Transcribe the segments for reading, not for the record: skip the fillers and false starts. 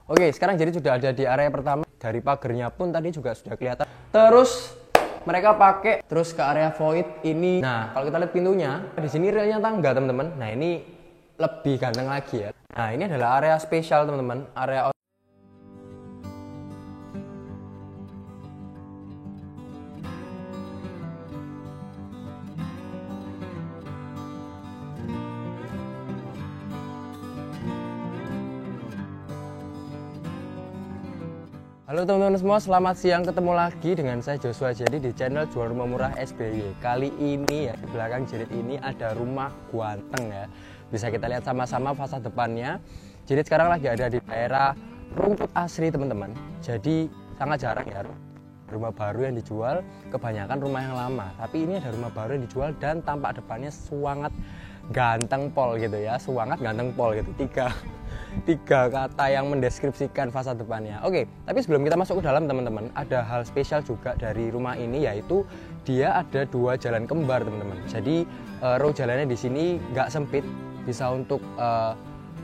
Oke, sekarang jadi sudah ada di area pertama. Dari pagernya pun tadi juga sudah kelihatan. Terus mereka pakai terus ke area void ini. Nah, kalau kita lihat pintunya, di sini realnya tangga, teman-teman. Nah, ini lebih ganteng lagi ya. Nah, ini adalah area spesial, teman-teman. Area Halo teman-teman semua, selamat siang, ketemu lagi dengan saya Joshua Jadi di channel Jual Rumah Murah SBY. Kali ini ya, di belakang Jerit ini ada rumah ganteng ya. Bisa kita lihat sama-sama fasad depannya. Jerit sekarang lagi ada di daerah Rungkut Asri, teman-teman. Jadi sangat jarang ya rumah baru yang dijual, kebanyakan rumah yang lama. Tapi ini ada rumah baru yang dijual dan tampak depannya sangat ganteng pol gitu ya. Sangat ganteng pol gitu, tiga kata yang mendeskripsikan fasad depannya. Oke, tapi sebelum kita masuk ke dalam, teman-teman, ada hal spesial juga dari rumah ini, yaitu dia ada dua jalan kembar, teman-teman. Jadi row jalannya di sini nggak sempit, bisa untuk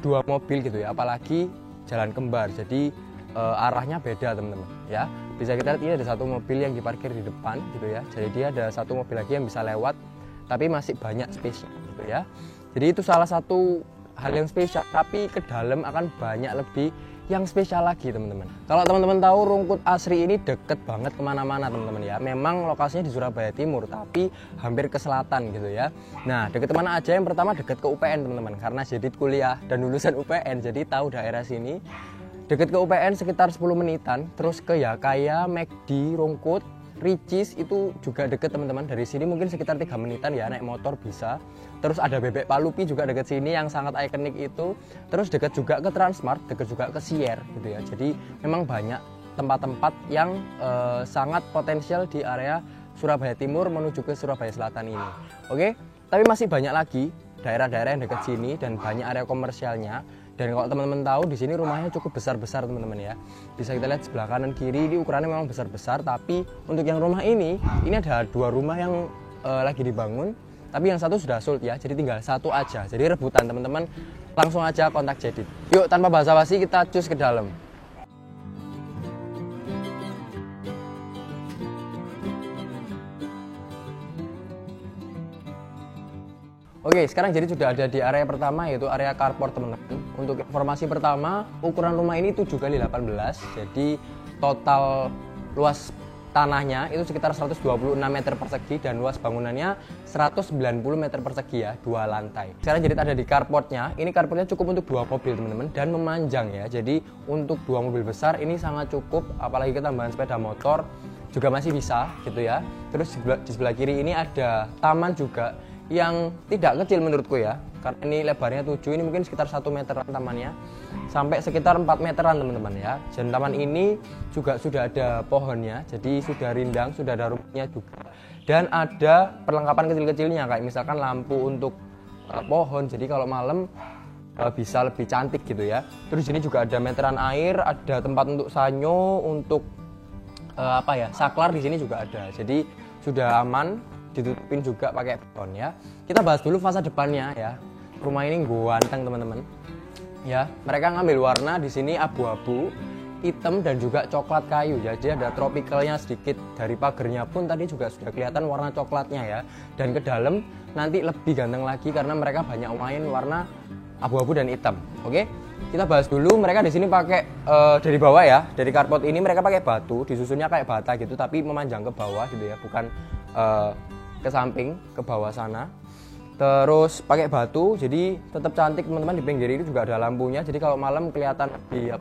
dua mobil gitu ya, apalagi jalan kembar. Jadi arahnya beda, teman-teman ya. Bisa kita lihat ini ada satu mobil yang diparkir di depan gitu ya. Jadi dia ada satu mobil lagi yang bisa lewat, tapi masih banyak space gitu ya. Jadi itu salah satu hal yang spesial, tapi ke dalam akan banyak lebih yang spesial lagi, teman-teman. Kalau teman-teman tahu, Rungkut Asri ini deket banget kemana-mana, teman-teman ya. Memang lokasinya di Surabaya Timur, tapi hampir ke selatan gitu ya. Nah, deket mana aja? Yang pertama deket ke UPN, teman-teman, karena jadi kuliah dan lulusan UPN, jadi tahu daerah sini. Deket ke UPN sekitar 10 menitan, terus ke Yakaya, McD, Rungkut, Ricis itu juga deket, teman-teman. Dari sini mungkin sekitar 3 menitan ya, naik motor bisa. Terus ada Bebek Palupi juga deket sini yang sangat ikonik itu. Terus deket juga ke Transmart, deket juga ke Sier gitu ya. Jadi memang banyak tempat-tempat yang sangat potensial di area Surabaya Timur menuju ke Surabaya Selatan ini. Oke, tapi masih banyak lagi daerah-daerah yang deket sini dan banyak area komersialnya. Dan kalau teman-teman tahu, di sini rumahnya cukup besar-besar, teman-teman ya. Bisa kita lihat sebelah kanan kiri, ini ukurannya memang besar-besar. Tapi untuk yang rumah ini ada dua rumah yang lagi dibangun. Tapi yang satu sudah sold ya, jadi tinggal satu aja. Jadi rebutan, teman-teman. Langsung aja kontak Jedit. Yuk, tanpa basa-basi kita cus ke dalam. Oke, sekarang jadi sudah ada di area pertama, yaitu area carport, teman-teman. Untuk informasi pertama, ukuran rumah ini 7x18, jadi total luas tanahnya itu sekitar 126 meter persegi dan luas bangunannya 190 meter persegi ya, 2 lantai. Sekarang jadi ada di carportnya, ini carportnya cukup untuk 2 mobil, teman-teman, dan memanjang ya. Jadi untuk 2 mobil besar ini sangat cukup, apalagi ketambahan sepeda motor juga masih bisa gitu ya. Terus di sebelah kiri ini ada taman juga yang tidak kecil menurutku ya, karena ini lebarnya 7, ini mungkin sekitar 1 meteran tamannya, sampai sekitar 4 meteran, teman-teman ya. Dan taman ini juga sudah ada pohonnya, jadi sudah rindang, sudah ada rumputnya juga, dan ada perlengkapan kecil-kecilnya kayak misalkan lampu untuk pohon, jadi kalau malam bisa lebih cantik gitu ya. Terus ini juga ada meteran air, ada tempat untuk sanyo, untuk saklar di sini juga ada, jadi sudah aman. Ditutupin juga pakai beton ya. Kita bahas dulu fasad depannya ya. Rumah ini ganteng, teman-teman. Ya, mereka ngambil warna di sini abu-abu, hitam dan juga coklat kayu. Jadi ada tropicalnya sedikit. Dari pagernya pun tadi juga sudah kelihatan warna coklatnya ya. Dan ke dalam nanti lebih ganteng lagi karena mereka banyak main warna abu-abu dan hitam. Oke? Kita bahas dulu, mereka di sini pakai dari bawah ya. Dari carport ini mereka pakai batu, disusunnya kayak bata gitu, tapi memanjang ke bawah gitu ya, bukan ke samping, ke bawah sana. Terus pakai batu, jadi tetap cantik, teman-teman. Di pinggir ini juga ada lampunya, jadi kalau malam kelihatan lebih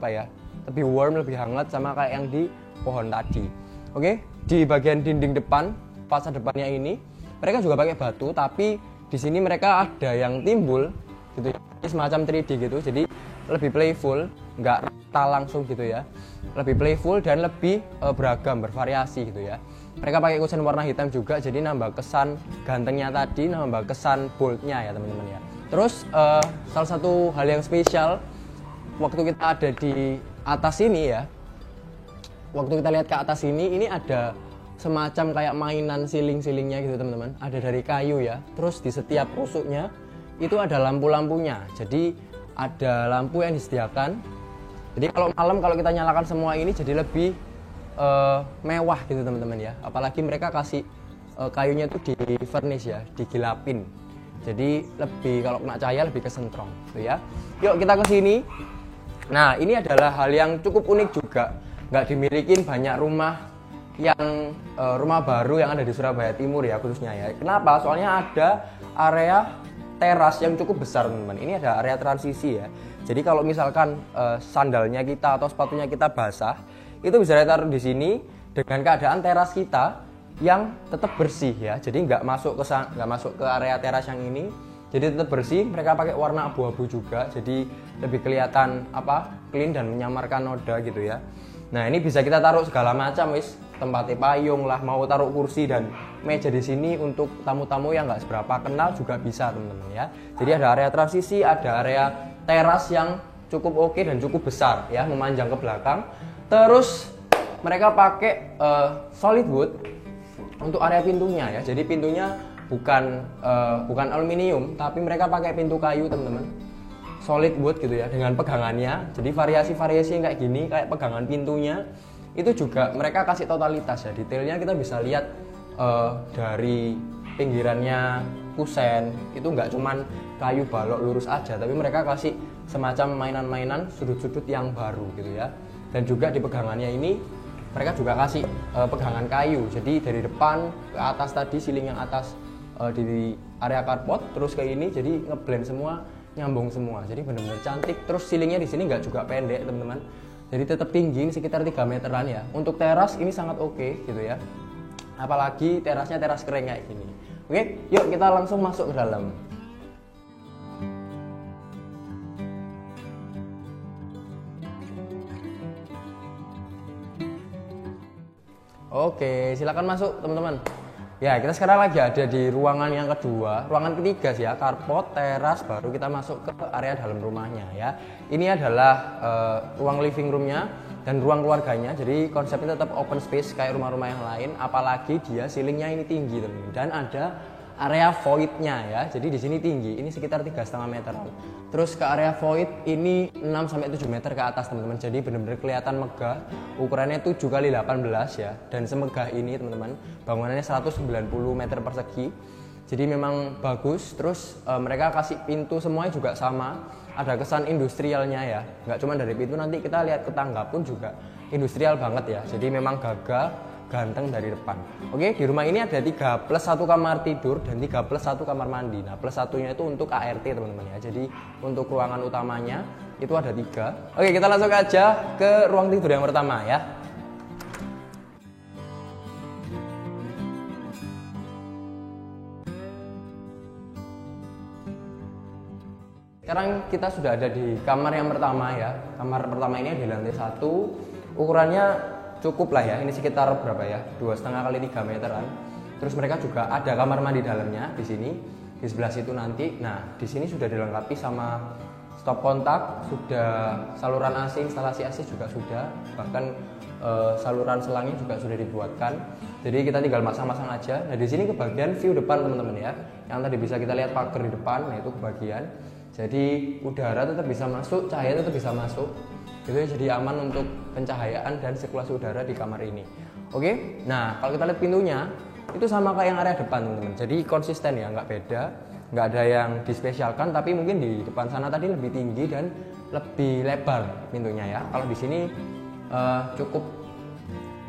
lebih warm, lebih hangat sama kayak yang di pohon tadi. Oke, di bagian dinding depan, fasad depannya ini mereka juga pakai batu, tapi di sini mereka ada yang timbul gitu ya. Ini semacam 3D gitu, jadi lebih playful, nggak rata langsung gitu ya. Lebih playful dan lebih beragam, bervariasi gitu ya. Mereka pakai kusen warna hitam juga, jadi nambah kesan gantengnya tadi, nambah kesan boldnya ya, teman-teman ya. Terus salah satu hal yang spesial waktu kita ada di atas ini ya, waktu kita lihat ke atas ini ada semacam kayak mainan siling-silingnya gitu, teman-teman. Ada dari kayu ya. Terus di setiap rusuknya itu ada lampu-lampunya. Jadi ada lampu yang disediakan Jadi kalau malam kalau kita nyalakan semua ini jadi lebih mewah gitu teman-teman ya. Apalagi mereka kasih kayunya itu di furnish ya, digilapin. Jadi lebih kalau kena cahaya lebih kesentrong gitu ya. Yuk kita ke sini. Nah, ini adalah hal yang cukup unik juga. Nggak dimilikin banyak rumah yang rumah baru yang ada di Surabaya Timur ya khususnya ya. Kenapa? Soalnya ada area teras yang cukup besar teman-teman. Ini ada area transisi ya. Jadi kalau misalkan sandalnya kita atau sepatunya kita basah, itu bisa ditaruh di sini dengan keadaan teras kita yang tetap bersih ya. Jadi nggak masuk ke area teras yang ini. Jadi tetap bersih. Mereka pakai warna abu-abu juga. Jadi lebih kelihatan clean dan menyamarkan noda gitu ya. Nah ini bisa kita taruh segala macam wis. Tempatnya payung lah, mau taruh kursi dan meja di sini untuk tamu-tamu yang nggak seberapa kenal juga bisa teman-teman ya. Jadi ada area transisi, ada area teras yang cukup oke dan cukup besar ya, memanjang ke belakang. Terus mereka pakai solid wood untuk area pintunya ya. Jadi pintunya bukan aluminium, tapi mereka pakai pintu kayu teman-teman. Solid wood gitu ya dengan pegangannya. Jadi variasi-variasi yang kayak gini, kayak pegangan pintunya itu juga mereka kasih totalitas ya. Detailnya kita bisa lihat dari pinggirannya kusen itu nggak cuman kayu balok lurus aja, tapi mereka kasih semacam mainan-mainan sudut-sudut yang baru gitu ya. Dan juga di pegangannya ini mereka juga kasih pegangan kayu. Jadi dari depan ke atas tadi, siling yang atas di area carport terus ke ini, jadi ngeblend semua, nyambung semua. Jadi benar-benar cantik. Terus silingnya di sini nggak juga pendek teman-teman. Jadi tetap tinggi, ini sekitar 3 meteran ya. Untuk teras ini sangat oke gitu ya. Apalagi terasnya teras kering kayak gini. Oke, yuk kita langsung masuk ke dalam. Oke, silakan masuk teman-teman. Ya, kita sekarang lagi ada di ruangan yang kedua, ruangan ketiga sih ya, carport, teras, baru kita masuk ke area dalam rumahnya ya. Ini adalah ruang living roomnya dan ruang keluarganya. Jadi konsepnya tetap open space kayak rumah-rumah yang lain, apalagi dia ceilingnya ini tinggi teman-teman. Dan ada area void-nya ya. Jadi di sini tinggi, ini sekitar 3,5 meter. Terus ke area void ini 6 sampai 7 meter ke atas teman-teman. Jadi benar-benar kelihatan megah. Ukurannya 7 kali 18 ya. Dan semegah ini teman-teman. Bangunannya 190 meter persegi. Jadi memang bagus. Terus mereka kasih pintu semuanya juga sama. Ada kesan industrialnya ya. Nggak cuma dari pintu, nanti kita lihat ke tangga pun juga industrial banget ya. Jadi memang gagah, ganteng dari depan. Oke, di rumah ini ada 3 plus 1 kamar tidur dan 3 plus 1 kamar mandi. Nah, plus satunya itu untuk ART teman-teman ya. Jadi untuk ruangan utamanya itu ada 3. Oke, kita langsung aja ke ruang tidur yang pertama ya. Sekarang kita sudah ada di kamar yang pertama ya. Kamar pertama ini di lantai 1. Ukurannya cukup lah ya, ini sekitar berapa ya, 2,5 kali 3 meteran. Terus mereka juga ada kamar mandi dalamnya di sini, di sebelah situ nanti. Nah, di sini sudah dilengkapi sama stop kontak, sudah saluran AC, instalasi AC juga sudah, bahkan saluran selangnya juga sudah dibuatkan. Jadi kita tinggal masang-masang aja. Nah, di sini kebagian view depan teman-teman ya, yang tadi bisa kita lihat pagar di depan, nah itu kebagian. Jadi udara tetap bisa masuk, cahaya tetap bisa masuk. Itu jadi aman untuk pencahayaan dan sirkulasi udara di kamar ini. Oke, nah kalau kita lihat pintunya itu sama kayak yang area depan teman-teman. Jadi konsisten ya, nggak beda, nggak ada yang dispesialkan. Tapi mungkin di depan sana tadi lebih tinggi dan lebih lebar pintunya ya. Kalau di sini cukup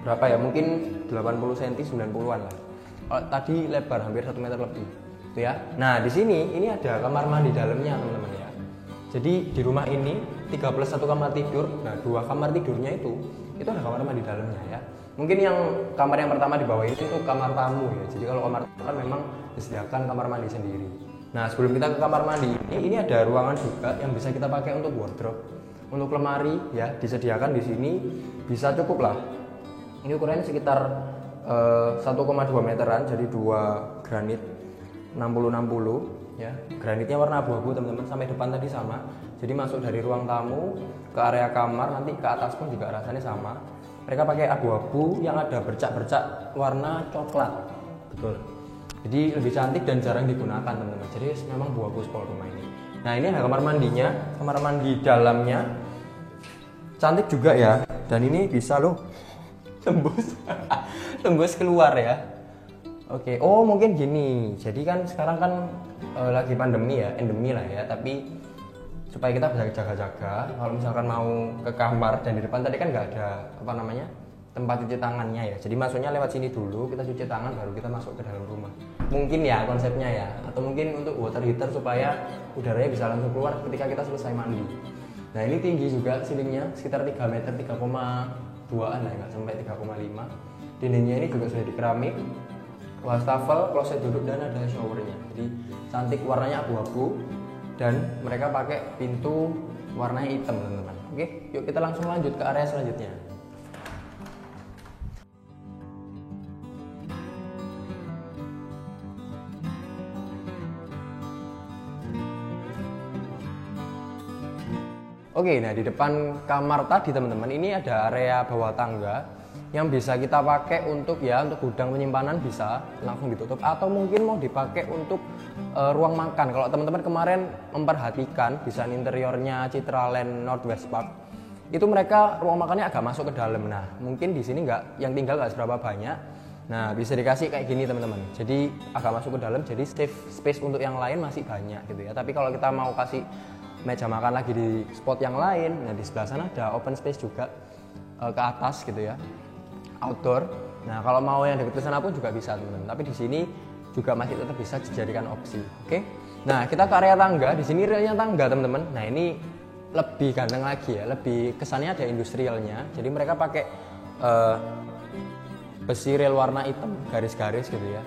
berapa ya? Mungkin 80 cm, 90-an lah. Kalau tadi lebar hampir 1 meter lebih, gitu ya. Nah di sini ini ada kamar mandi dalamnya teman-teman ya. Jadi di rumah ini 3 plus 1 kamar tidur. Nah 2 kamar tidurnya itu ada kamar mandi dalamnya ya. Mungkin yang kamar yang pertama di bawah ini itu kamar tamu ya. Jadi kalau kamar tamu kan memang disediakan kamar mandi sendiri. Nah sebelum kita ke kamar mandi ini ada ruangan juga yang bisa kita pakai untuk wardrobe, untuk lemari ya, disediakan di sini, bisa cukup lah. Ini ukurannya sekitar 1,2 meteran, jadi 2 granit 60-60 ya. Granitnya warna abu-abu teman-teman, sampai depan tadi sama. Jadi masuk dari ruang tamu ke area kamar, nanti ke atas pun juga rasanya sama. Mereka pakai abu-abu yang ada bercak-bercak warna coklat, betul. Jadi lebih cantik dan jarang digunakan teman-teman. Jadi memang bagus kalau rumah ini. Nah ini ada kamar mandinya, kamar mandi dalamnya cantik juga ya. Dan ini bisa loh tembus tembus keluar ya. Oke, oh mungkin gini. Jadi kan sekarang kan lagi pandemi ya, endemi lah ya. Tapi supaya kita bisa jaga-jaga, kalau misalkan mau ke kamar dan di depan tadi kan nggak ada apa namanya tempat cuci tangannya ya. Jadi masuknya lewat sini dulu, kita cuci tangan baru kita masuk ke dalam rumah. Mungkin ya konsepnya ya. Atau mungkin untuk water heater supaya udaranya bisa langsung keluar ketika kita selesai mandi. Nah ini tinggi juga ceilingnya, sekitar 3 meter, 3,2an lah, nggak sampai 3,5. Dindingnya ini juga sudah di keramik, wastafel, kloset duduk, dan ada showernya. Jadi cantik, warnanya abu-abu, dan mereka pakai pintu warnanya hitam teman-teman. Oke, yuk kita langsung lanjut ke area selanjutnya. Oke, nah di depan kamar tadi teman-teman ini ada area bawah tangga yang bisa kita pakai untuk gudang penyimpanan, bisa langsung ditutup atau mungkin mau dipakai untuk ruang makan. Kalau teman-teman kemarin memperhatikan desain interiornya Citraland Northwest Park, itu mereka ruang makannya agak masuk ke dalam. Nah, mungkin di sini yang tinggal nggak seberapa banyak. Nah, bisa dikasih kayak gini teman-teman. Jadi agak masuk ke dalam, jadi space untuk yang lain masih banyak gitu ya. Tapi kalau kita mau kasih meja makan lagi di spot yang lain, nah di sebelah sana ada open space juga ke atas gitu ya, outdoor. Nah kalau mau yang dekat ke sana pun juga bisa teman-teman. Tapi di sini juga masih tetap bisa dijadikan opsi. Oke. Nah kita ke area tangga. Di sini realnya tangga teman-teman. Nah ini lebih ganteng lagi ya, lebih kesannya ada industrialnya. Jadi mereka pakai besi rel warna hitam, garis-garis gitu ya.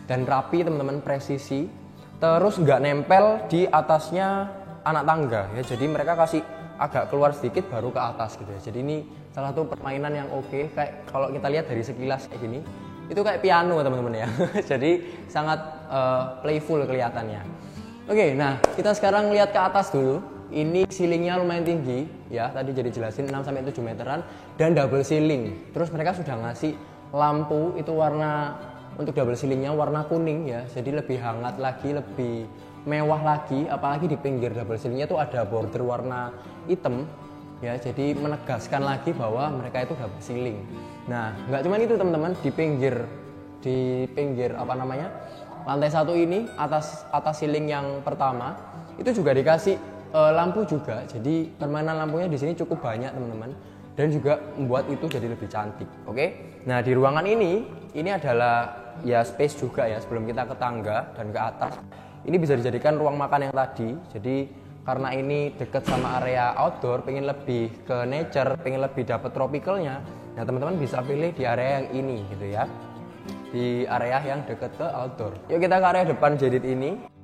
Dan rapi teman-teman, presisi. Terus nggak nempel di atasnya anak tangga ya, jadi mereka kasih agak keluar sedikit baru ke atas gitu ya. Jadi ini salah satu permainan yang oke. Kayak kalau kita lihat dari sekilas kayak gini, itu kayak piano teman-teman ya. Jadi sangat playful kelihatannya. Oke, nah kita sekarang lihat ke atas dulu. Ini ceilingnya lumayan tinggi ya, tadi jadi jelasin 6-7 meteran dan double ceiling. Terus mereka sudah ngasih lampu itu warna, untuk double ceilingnya warna kuning ya, jadi lebih hangat lagi, lebih mewah lagi. Apalagi di pinggir double ceilingnya tuh ada border warna hitam ya, jadi menegaskan lagi bahwa mereka itu double ceiling. Nah nggak cuma itu teman-teman, di pinggir apa namanya lantai satu ini, atas ceiling yang pertama itu juga dikasih lampu juga. Jadi permainan lampunya di sini cukup banyak teman-teman, dan juga membuat itu jadi lebih cantik. Oke, nah di ruangan ini adalah ya space juga ya, sebelum kita ke tangga dan ke atas. Ini bisa dijadikan ruang makan yang tadi. Jadi karena ini deket sama area outdoor, pengen lebih ke nature, pengen lebih dapat tropicalnya, nah teman-teman bisa pilih di area yang ini gitu ya, di area yang deket ke outdoor. Yuk kita ke area depan jedit ini.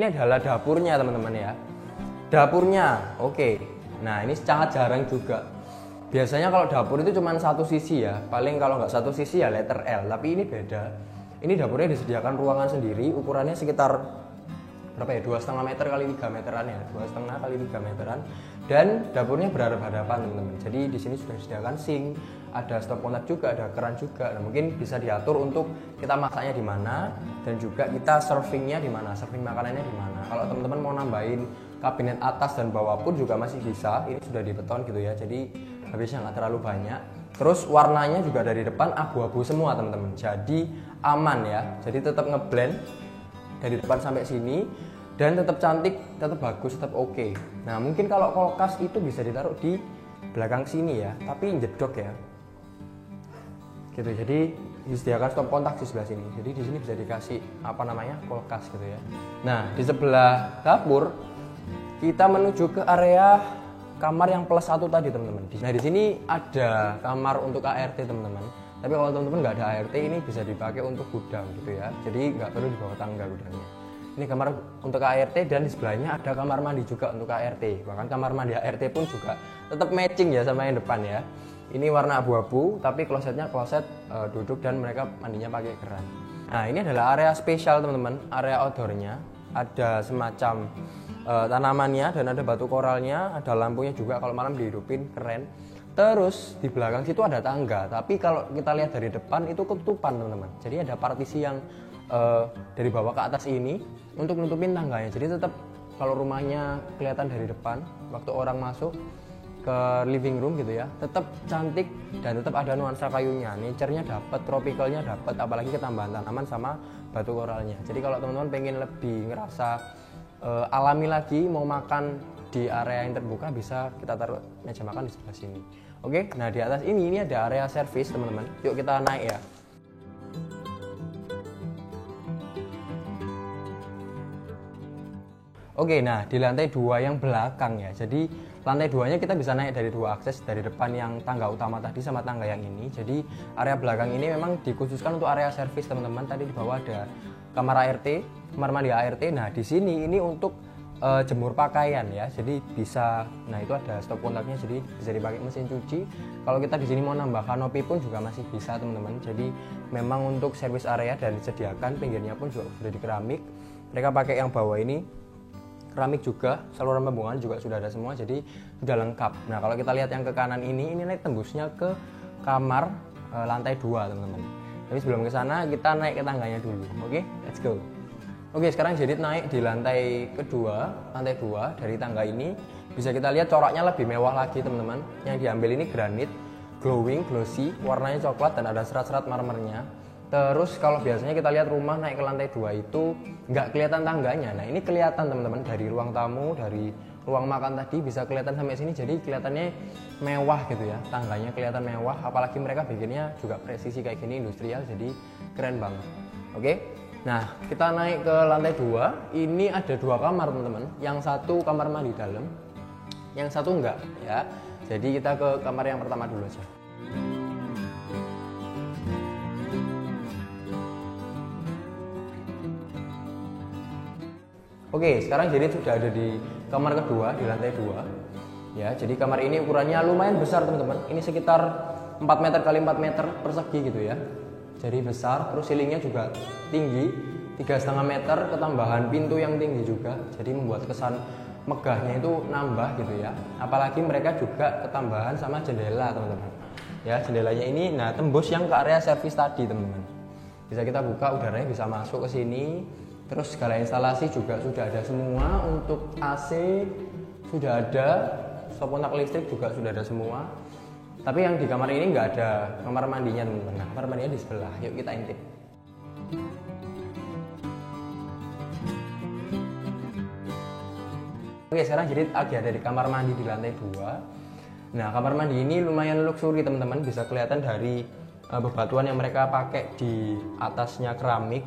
Ini adalah dapurnya teman-teman ya. Dapurnya, oke. Nah ini sangat jarang juga. Biasanya kalau dapur itu cuma satu sisi ya, paling kalau nggak satu sisi ya letter L. Tapi ini beda. Ini dapurnya disediakan ruangan sendiri, ukurannya sekitar berapa ya? 2,5 meter kali 3 meteran ya, 2,5 kali 3 meteran. Dan dapurnya berhadapan-hadapan teman-teman. Jadi di sini sudah disediakan sink, ada stop kontak juga, ada keran juga. Nah mungkin bisa diatur untuk kita masaknya di mana dan juga kita servingnya di mana, serving makanannya di mana. Kalau teman-teman mau nambahin kabinet atas dan bawah pun juga masih bisa. Ini sudah di beton gitu ya, jadi habisnya nggak terlalu banyak. Terus warnanya juga dari depan abu-abu semua teman-teman, jadi aman ya. Jadi tetap ngeblend dari depan sampai sini dan tetap cantik, tetap bagus, tetap oke. Nah mungkin kalau kulkas itu bisa ditaruh di belakang sini ya, tapi jedok ya gitu. Jadi disediakan stop kontak di sebelah sini, jadi di sini bisa dikasih apa namanya kulkas gitu ya. Nah di sebelah dapur kita menuju ke area kamar yang plus 1 tadi teman-teman. Nah di sini ada kamar untuk ART teman-teman. Tapi kalau teman-teman nggak ada ART, ini bisa dipakai untuk gudang gitu ya. Jadi nggak perlu di bawah tangga gudangnya. Ini kamar untuk ART dan di sebelahnya ada kamar mandi juga untuk ART. Bahkan kamar mandi ART pun juga tetap matching ya sama yang depan ya. Ini warna abu-abu, tapi klosetnya kloset duduk dan mereka mandinya pakai keran. Nah ini adalah area spesial teman-teman, area outdoornya. Ada semacam tanamannya dan ada batu koralnya, ada lampunya juga kalau malam dihidupin, keren. Terus di belakang situ ada tangga, tapi kalau kita lihat dari depan itu ketutupan teman-teman. Jadi ada partisi yang dari bawah ke atas ini untuk nutupin tangganya. Jadi tetap kalau rumahnya kelihatan dari depan waktu orang masuk ke living room gitu ya, tetap cantik dan tetap ada nuansa kayunya, nature-nya dapat, tropicalnya dapat, apalagi ketambahan tanaman sama batu koralnya. Jadi kalau teman-teman pengen lebih ngerasa alami lagi, mau makan di area yang terbuka, bisa kita taruh meja makan di sebelah sini. Oke, nah di atas ini ada area service teman-teman. Yuk kita naik ya. Oke, nah di lantai 2 yang belakang ya. Jadi lantai 2-nya kita bisa naik dari 2 akses, dari depan yang tangga utama tadi sama tangga yang ini. Jadi area belakang ini memang dikhususkan untuk area servis teman-teman. Tadi di bawah ada kamar ART, kamar mandi ART. Nah di sini ini untuk jemur pakaian ya. Jadi bisa, nah itu ada stop kontaknya, jadi bisa dipakai mesin cuci. Kalau kita di sini mau nambah kanopi pun juga masih bisa teman-teman. Jadi memang untuk service area dan disediakan, pinggirnya pun juga sudah di keramik. Mereka pakai yang bawah ini keramik juga, saluran pembuangan juga sudah ada semua, jadi sudah lengkap. Nah kalau kita lihat yang ke kanan ini naik tembusnya ke kamar lantai 2 teman-teman. Tapi sebelum ke sana kita naik ke tangganya dulu. Oke, let's go. Oke, sekarang Jedit naik di lantai kedua, lantai 2 dari tangga ini. Bisa kita lihat coraknya lebih mewah lagi teman-teman. Yang diambil ini granit, glowing, glossy, warnanya coklat dan ada serat-serat marmernya. Terus kalau biasanya kita lihat rumah naik ke lantai 2 itu nggak kelihatan tangganya. Nah ini kelihatan teman-teman, dari ruang tamu, dari ruang makan tadi bisa kelihatan sampai sini. Jadi kelihatannya mewah gitu ya, tangganya kelihatan mewah. Apalagi mereka bikinnya juga presisi kayak gini, industrial, jadi keren banget. Oke, nah kita naik ke lantai 2. Ini ada 2 kamar teman-teman. Yang satu kamar mandi dalam, yang satu enggak ya. Jadi kita ke kamar yang pertama dulu aja. Oke, sekarang Jedit sudah ada di kamar kedua di lantai 2. Ya, jadi kamar ini ukurannya lumayan besar teman-teman. Ini sekitar 4 meter kali 4 meter persegi gitu ya. Jadi besar, terus ceilingnya juga tinggi, 3,5 meter, ketambahan pintu yang tinggi juga. Jadi membuat kesan megahnya itu nambah gitu ya. Apalagi mereka juga ketambahan sama jendela teman-teman. Ya, jendelanya ini nah tembus yang ke area servis tadi teman-teman. Bisa kita buka, udaranya bisa masuk ke sini. Terus segala instalasi juga sudah ada semua, untuk AC sudah ada, stop kontak listrik juga sudah ada semua. Tapi yang di kamar ini nggak ada kamar mandinya teman-teman. Nah, kamar mandinya di sebelah, yuk kita intip. Oke, sekarang jadi lagi ada di kamar mandi di lantai 2. Nah, kamar mandi ini lumayan luxury teman-teman, bisa kelihatan dari bebatuan yang mereka pakai di atasnya keramik.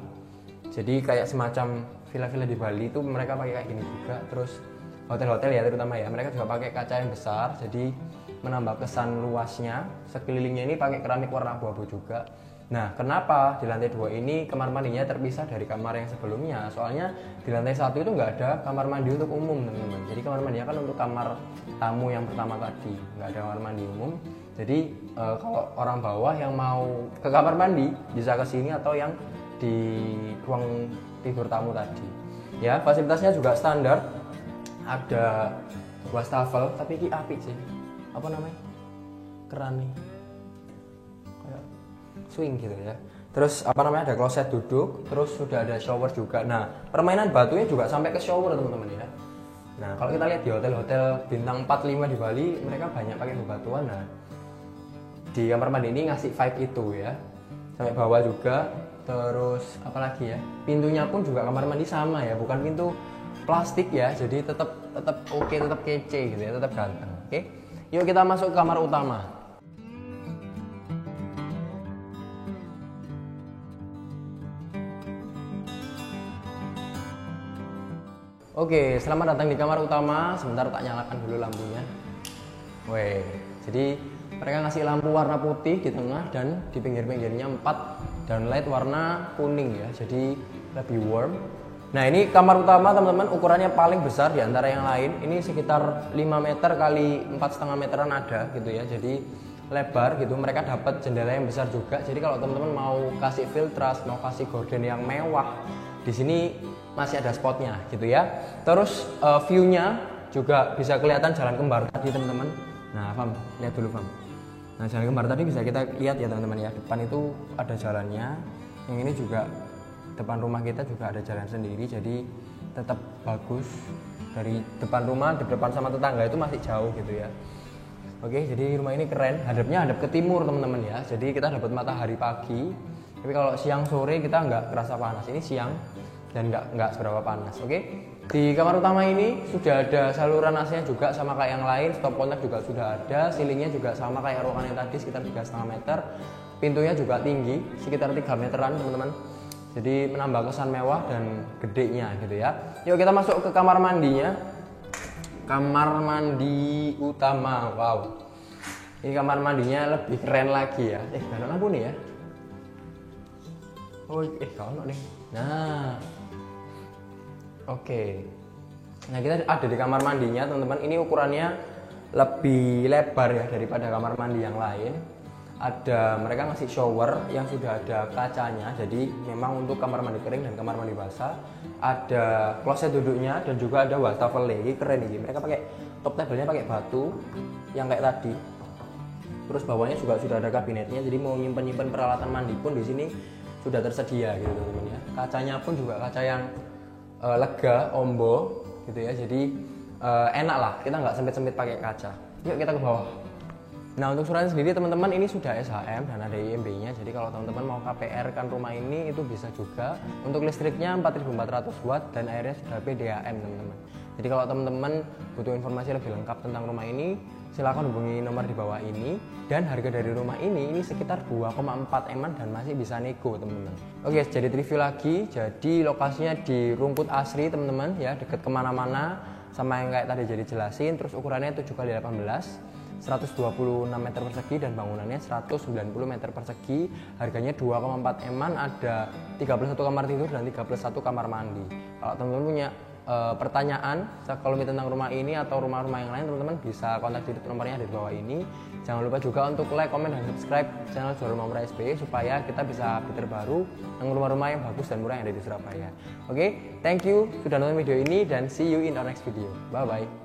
Jadi kayak semacam villa-villa di Bali itu mereka pakai kayak gini juga. Terus hotel-hotel ya terutama ya, mereka juga pakai kaca yang besar, jadi menambah kesan luasnya. Sekelilingnya ini pakai keramik warna abu-abu juga. Nah, kenapa di lantai 2 ini kamar mandinya terpisah dari kamar yang sebelumnya? Soalnya di lantai 1 itu nggak ada kamar mandi untuk umum teman-teman. Jadi kamar mandinya kan untuk kamar tamu yang pertama tadi, nggak ada kamar mandi umum. Jadi kalau orang bawah yang mau ke kamar mandi bisa ke sini atau yang di ruang tidur tamu tadi. Ya, fasilitasnya juga standar. Ada wastafel, tapi ini apik sih. Apa namanya? Keran nih. Kayak swing gitu ya. Terus apa namanya? Ada kloset duduk, terus sudah ada shower juga. Nah, permainan batunya juga sampai ke shower teman-teman ya. Nah, kalau kita lihat di hotel-hotel bintang 4, 5 di Bali, mereka banyak pakai bebatuan. Nah, di kamar mandi ini ngasih vibe itu ya. Sampai bawah juga. Terus apalagi ya, pintunya pun juga kamar mandi sama ya, bukan pintu plastik ya, jadi tetap oke, tetap kece gitu ya, tetap ganteng. Oke, yuk kita masuk ke kamar utama. Oke, selamat datang di kamar utama. Sebentar tak nyalakan dulu lampunya. Weh, jadi mereka ngasih lampu warna putih di tengah dan di pinggir-pinggirnya 4 downlight warna kuning ya, jadi lebih warm. Nah ini kamar utama teman-teman, ukurannya paling besar di antara yang lain. Ini sekitar 5 meter kali 4,5 meteran ada gitu ya, jadi lebar gitu. Mereka dapat jendela yang besar juga, jadi kalau teman-teman mau kasih filtras, mau kasih gorden yang mewah, di sini masih ada spotnya gitu ya. Terus view-nya juga bisa kelihatan jalan kembar tadi teman-teman. Nah Fam, lihat dulu Fam. Nah jalan kembar tadi bisa kita lihat ya teman-teman ya, depan itu ada jalannya, yang ini juga depan rumah kita juga ada jalan sendiri, jadi tetap bagus. Dari depan rumah, di depan sama tetangga itu masih jauh gitu ya. Oke, jadi rumah ini keren, hadap ke timur teman-teman ya. Jadi kita dapat matahari pagi, tapi kalau siang sore kita nggak kerasa panas. Ini siang dan nggak seberapa panas. Oke, di kamar utama ini sudah ada saluran AC-nya juga sama kayak yang lain, stop kontak juga sudah ada, ceilingnya juga sama kayak ruangan yang tadi sekitar 3,5 meter. Pintunya juga tinggi, sekitar 3 meteran teman-teman. Jadi menambah kesan mewah dan gedenya gitu ya. Yuk kita masuk ke kamar mandinya. Kamar mandi utama. Wow. Ini kamar mandinya lebih keren lagi ya. Gak lampu nih ya. Oh, kalau nih. Nah. Oke. Nah, kita ada di kamar mandinya, teman-teman. Ini ukurannya lebih lebar ya daripada kamar mandi yang lain. Mereka ngasih shower yang sudah ada kacanya, jadi memang untuk kamar mandi kering dan kamar mandi basah. Ada kloset duduknya dan juga ada wastafel. Ini keren ini. Mereka pakai top table-nya pakai batu yang kayak tadi. Terus bawahnya juga sudah ada kabinetnya, jadi mau nyimpen peralatan mandi pun di sini sudah tersedia gitu teman-teman ya. Kacanya pun juga kaca yang lega, ombo gitu ya. Jadi enak lah, kita nggak sempit-sempit pakai kaca. Yuk kita ke bawah. Nah, untuk suratnya sendiri teman-teman ini sudah SHM dan ada IMB-nya. Jadi kalau teman-teman mau KPR kan rumah ini itu bisa juga. Untuk listriknya 4.400 watt dan airnya sudah PDAM teman-teman. Jadi kalau teman-teman butuh informasi lebih lengkap tentang rumah ini, silakan hubungi nomor di bawah ini. Dan harga dari rumah ini sekitar 2,4 M dan masih bisa nego teman-teman. Oke, jadi review lagi. Jadi lokasinya di Rungkut Asri teman-teman ya, deket kemana-mana sama yang kayak tadi jadi jelasin. Terus ukurannya 7x18. 126 meter persegi dan bangunannya 190 meter persegi. Harganya 2,4 M, ada 31 kamar tidur dan 31 kamar mandi. Kalau teman-teman punya pertanyaan kalau tentang rumah ini atau rumah-rumah yang lain, teman-teman bisa kontak di nomornya ada di bawah ini. Jangan lupa juga untuk like, komen, dan subscribe channel Juara Rumah Murah SBY supaya kita bisa update terbaru yang rumah-rumah yang bagus dan murah yang ada di Surabaya. Oke, thank you sudah nonton video ini dan see you in our next video. Bye bye.